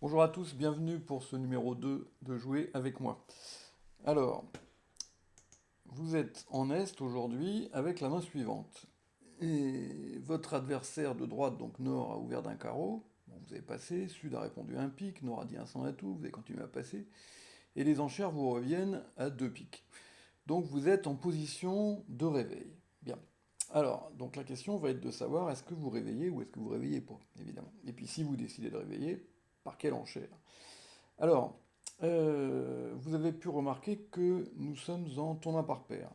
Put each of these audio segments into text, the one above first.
Bonjour à tous, bienvenue pour ce numéro 2 de Jouer avec moi. Alors, vous êtes en Est aujourd'hui avec la main suivante. Et votre adversaire de droite, donc Nord, a ouvert d'un carreau. Bon, vous avez passé, Sud a répondu un pic, Nord a dit un sans atout, vous avez continué à passer. Et les enchères vous reviennent à deux pics. Donc vous êtes en position de réveil. Bien. Alors, donc la question va être de savoir est-ce que vous réveillez ou est-ce que vous réveillez pas, évidemment. Et puis si vous décidez de réveiller, par quelle enchère? Alors, vous avez pu remarquer que nous sommes en tournoi par paire.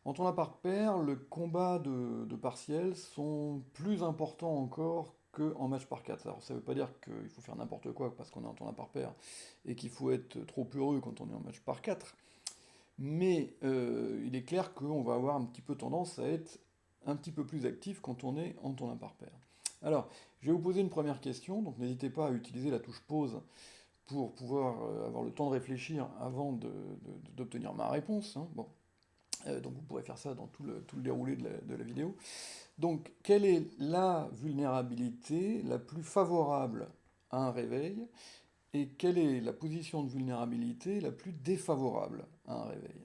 En tournoi par paire, le combat de partiels sont plus importants encore qu'en match par 4. Alors ça ne veut pas dire qu'il faut faire n'importe quoi parce qu'on est en tournoi par paire et qu'il faut être trop heureux quand on est en match par 4. Mais il est clair qu'on va avoir un petit peu tendance à être un petit peu plus actif quand on est en tournoi par paire. Alors, je vais vous poser une première question, donc n'hésitez pas à utiliser la touche pause pour pouvoir avoir le temps de réfléchir avant d'obtenir ma réponse, hein. Bon, donc vous pourrez faire ça dans tout le déroulé de la vidéo. Donc, quelle est la vulnérabilité la plus favorable à un réveil et quelle est la position de vulnérabilité la plus défavorable à un réveil?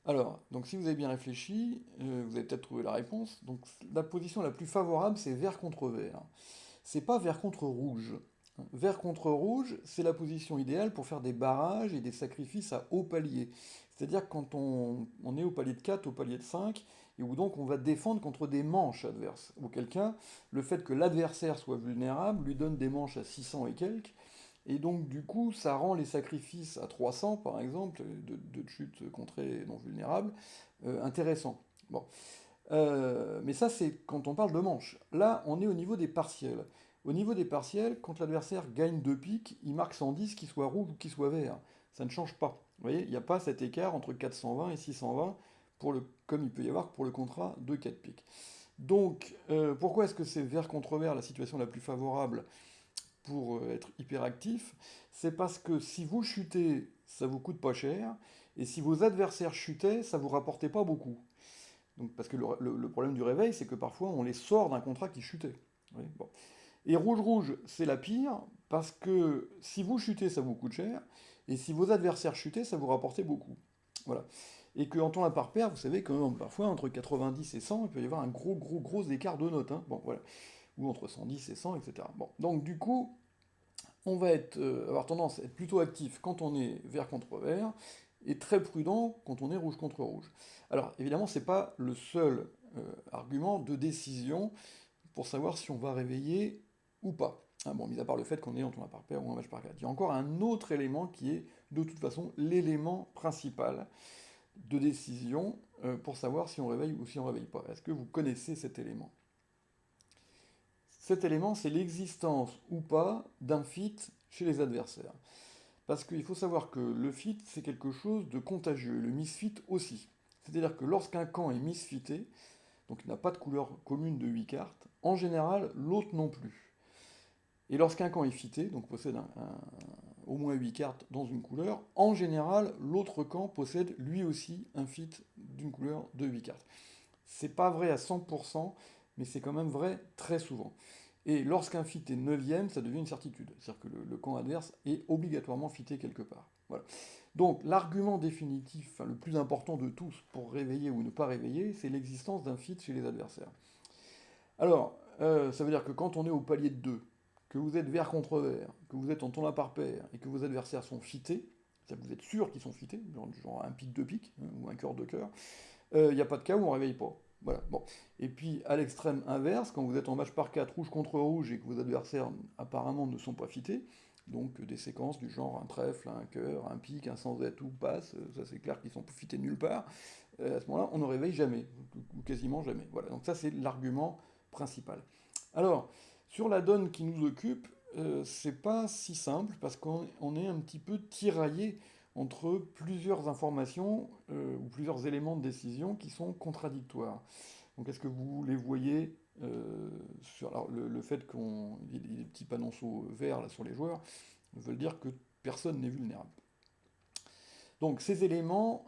Alors, donc si vous avez bien réfléchi, vous avez peut-être trouvé la réponse. Donc la position la plus favorable, c'est vert contre vert. C'est pas vert contre rouge. Vert contre rouge, c'est la position idéale pour faire des barrages et des sacrifices à haut palier. C'est-à-dire quand on est au palier de 4, au palier de 5, et où donc on va défendre contre des manches adverses. Auquel cas, le fait que l'adversaire soit vulnérable lui donne des manches à 600 et quelques, et donc du coup ça rend les sacrifices à 300 par exemple, de chute contrée non vulnérable, intéressants. Bon. Mais ça, c'est quand on parle de manches. Là, on est au niveau des partiels. Au niveau des partiels, quand l'adversaire gagne deux piques, il marque 110, qu'il soit rouge ou qu'il soit vert. Ça ne change pas. Vous voyez, il n'y a pas cet écart entre 420 et 620, comme il peut y avoir pour le contrat de 4 piques. Donc, pourquoi est-ce que c'est vert contre vert la situation la plus favorable pour être hyperactif? C'est parce que si vous chutez, ça vous coûte pas cher, et si vos adversaires chutaient, ça vous rapportait pas beaucoup. Donc, parce que le problème du réveil, c'est que parfois on les sort d'un contrat qui chutait. Oui, bon. Et rouge-rouge, c'est la pire, parce que si vous chutez, ça vous coûte cher, et si vos adversaires chutaient, ça vous rapportait beaucoup. Voilà. Et qu'en temps à part paire, vous savez que parfois entre 90 et 100, il peut y avoir un gros écart de notes, hein. Bon, voilà. Ou entre 110 et 100, etc. Bon. Donc du coup, on va avoir tendance à être plutôt actif quand on est vert contre vert, et très prudent quand on est rouge contre rouge. Alors évidemment, c'est pas le seul argument de décision pour savoir si on va réveiller ou pas. Ah, bon, mis à part le fait qu'on est en tournoi par paire ou en match par 4. Il y a encore un autre élément qui est de toute façon l'élément principal de décision pour savoir si on réveille ou si on réveille pas. Est-ce que vous connaissez cet élément? Cet élément, c'est l'existence ou pas d'un fit chez les adversaires. Parce qu'il faut savoir que le fit, c'est quelque chose de contagieux, le misfit aussi. C'est-à-dire que lorsqu'un camp est misfité, donc il n'a pas de couleur commune de 8 cartes, en général, l'autre non plus. Et lorsqu'un camp est fité, donc possède au moins 8 cartes dans une couleur, en général, l'autre camp possède lui aussi un fit d'une couleur de 8 cartes. C'est pas vrai à 100%, mais c'est quand même vrai très souvent. Et lorsqu'un fit est neuvième, ça devient une certitude. C'est-à-dire que le camp adverse est obligatoirement fité quelque part. Voilà. Donc l'argument définitif, enfin, le plus important de tous pour réveiller ou ne pas réveiller, c'est l'existence d'un fit chez les adversaires. Alors, ça veut dire que quand on est au palier de 2, que vous êtes vert contre vert, que vous êtes en tournoi par paire, et que vos adversaires sont fités, c'est-à-dire que vous êtes sûr qu'ils sont fités, genre un pic de pique, hein, ou un cœur de cœur, il n'y a pas de cas où on ne réveille pas. Voilà, bon. Et puis, à l'extrême inverse, quand vous êtes en match par 4 rouge contre rouge et que vos adversaires apparemment ne sont pas fités, donc des séquences du genre un trèfle, un cœur, un pique, un sans atout passe, ça c'est clair qu'ils sont fités nulle part, à ce moment-là, on ne réveille jamais, ou quasiment jamais. Voilà, donc ça c'est l'argument principal. Alors, sur la donne qui nous occupe, c'est pas si simple parce qu'on est un petit peu tiraillé entre plusieurs informations ou plusieurs éléments de décision qui sont contradictoires. Donc est-ce que vous les voyez sur alors, le fait qu'il y ait des petits panonceaux verts là, sur les joueurs veut dire que personne n'est vulnérable. Donc ces éléments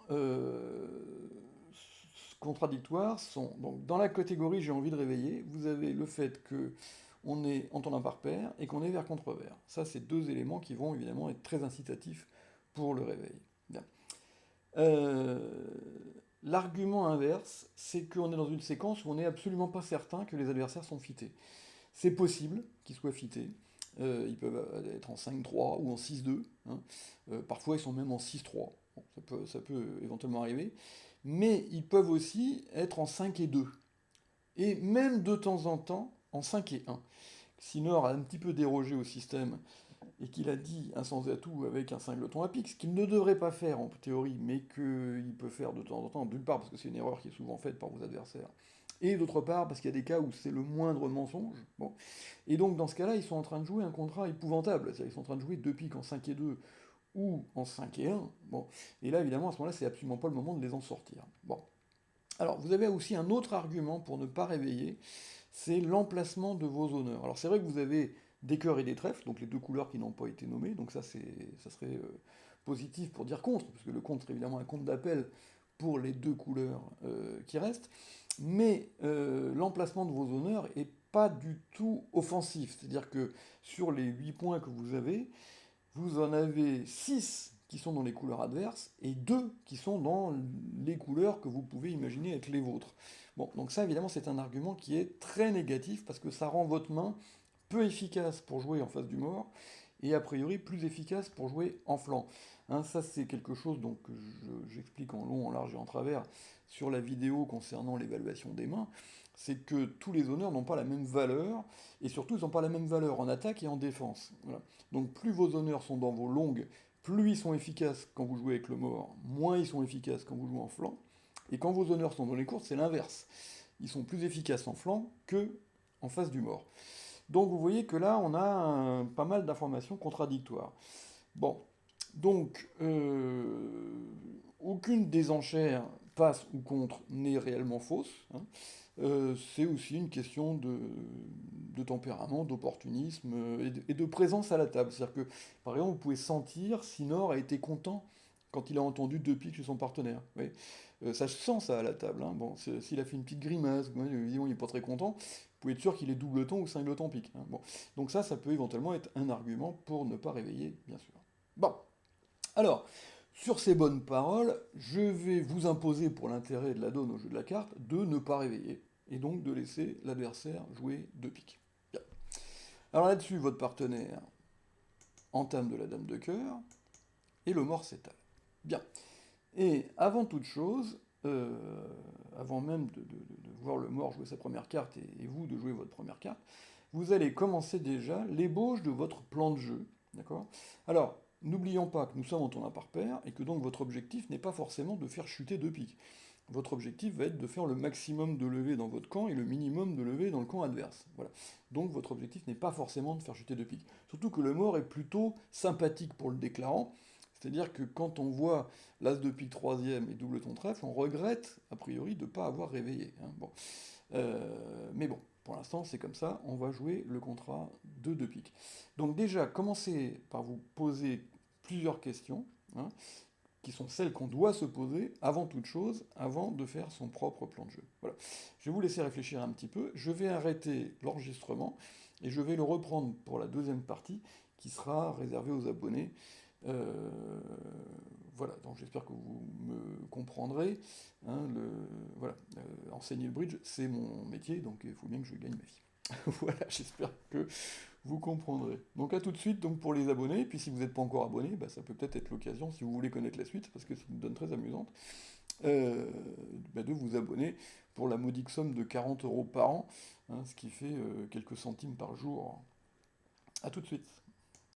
contradictoires sont donc dans la catégorie j'ai envie de réveiller, vous avez le fait que on est en temps impar pair et qu'on est vert contre vert. Ça, c'est deux éléments qui vont évidemment être très incitatifs pour le réveil. Bien. L'argument inverse, c'est qu'on est dans une séquence où on n'est absolument pas certain que les adversaires sont fités. C'est possible qu'ils soient fités. Ils peuvent être en 5-3 ou en 6-2. Hein. Parfois, ils sont même en 6-3. Bon, ça peut éventuellement arriver. Mais ils peuvent aussi être en 5-2. Et même de temps en temps, en 5-1. Si Nord a un petit peu dérogé au système et qu'il a dit un sans atout avec un singleton à pique, ce qu'il ne devrait pas faire en théorie, mais qu'il peut faire de temps en temps, d'une part parce que c'est une erreur qui est souvent faite par vos adversaires, et d'autre part parce qu'il y a des cas où c'est le moindre mensonge. Bon. Et donc dans ce cas-là, ils sont en train de jouer un contrat épouvantable, c'est-à-dire ils sont en train de jouer deux piques en 5-2 ou en 5-1. Bon. Et là, évidemment, à ce moment-là, c'est absolument pas le moment de les en sortir. Bon. Alors, vous avez aussi un autre argument pour ne pas réveiller, c'est l'emplacement de vos honneurs. Alors, c'est vrai que vous avez des cœurs et des trèfles, donc les deux couleurs qui n'ont pas été nommées, donc ça serait positif pour dire contre, parce que le contre, c'est évidemment un compte d'appel pour les deux couleurs qui restent, mais l'emplacement de vos honneurs est pas du tout offensif, c'est-à-dire que sur les 8 points que vous en avez 6 qui sont dans les couleurs adverses et 2 qui sont dans les couleurs que vous pouvez imaginer être les vôtres. Bon, donc ça évidemment c'est un argument qui est très négatif parce que ça rend votre main peu efficace pour jouer en face du mort et a priori plus efficace pour jouer en flanc. Hein, ça c'est quelque chose donc, que j'explique en long, en large et en travers sur la vidéo concernant l'évaluation des mains, c'est que tous les honneurs n'ont pas la même valeur, et surtout ils n'ont pas la même valeur en attaque et en défense. Voilà. Donc plus vos honneurs sont dans vos longues, plus ils sont efficaces quand vous jouez avec le mort, moins ils sont efficaces quand vous jouez en flanc, et quand vos honneurs sont dans les courtes, c'est l'inverse. Ils sont plus efficaces en flanc que en face du mort. Donc vous voyez que là, on a pas mal d'informations contradictoires. Bon, donc aucune des enchères, passe ou contre, n'est réellement fausse. Hein. C'est aussi une question de tempérament, d'opportunisme et de présence à la table. C'est-à-dire que, par exemple, vous pouvez sentir si Nord a été content quand il a entendu deux piques chez son partenaire. Oui. Ça se sent ça à la table. Hein. Bon, s'il a fait une petite grimace, il n'est pas très content, vous pouvez être sûr qu'il est doubleton ou singleton pique. Hein. Bon. Donc ça peut éventuellement être un argument pour ne pas réveiller, bien sûr. Bon, alors, sur ces bonnes paroles, je vais vous imposer, pour l'intérêt de la donne au jeu de la carte, de ne pas réveiller, et donc de laisser l'adversaire jouer deux piques. Bien. Alors là-dessus, votre partenaire entame de la dame de cœur, et le mort s'étale. Bien. Et avant toute chose, avant même de voir le mort jouer sa première carte et vous de jouer votre première carte, vous allez commencer déjà l'ébauche de votre plan de jeu. D'accord? Alors, n'oublions pas que nous sommes en tournoi par paire et que donc votre objectif n'est pas forcément de faire chuter deux piques. Votre objectif va être de faire le maximum de levées dans votre camp et le minimum de levées dans le camp adverse. Voilà. Donc votre objectif n'est pas forcément de faire chuter deux piques. Surtout que le mort est plutôt sympathique pour le déclarant. C'est-à-dire que quand on voit l'as de pique troisième et double ton trèfle, on regrette, a priori, de ne pas avoir réveillé. Hein. Bon. Mais bon, pour l'instant, c'est comme ça, on va jouer le contrat de deux piques. Donc déjà, commencez par vous poser plusieurs questions, hein, qui sont celles qu'on doit se poser avant toute chose, avant de faire son propre plan de jeu. Voilà. Je vais vous laisser réfléchir un petit peu, je vais arrêter l'enregistrement, et je vais le reprendre pour la deuxième partie, qui sera réservée aux abonnés. Euh, voilà, donc j'espère que vous me comprendrez. Hein, voilà, enseigner le bridge, c'est mon métier, donc il faut bien que je gagne ma vie. Voilà, j'espère que vous comprendrez. Donc à tout de suite donc pour les abonnés, et puis si vous n'êtes pas encore abonné, bah, ça peut peut-être être l'occasion, si vous voulez connaître la suite, parce que c'est une donne très amusante, bah, de vous abonner pour la modique somme de 40 € par an, hein, ce qui fait quelques centimes par jour. À tout de suite.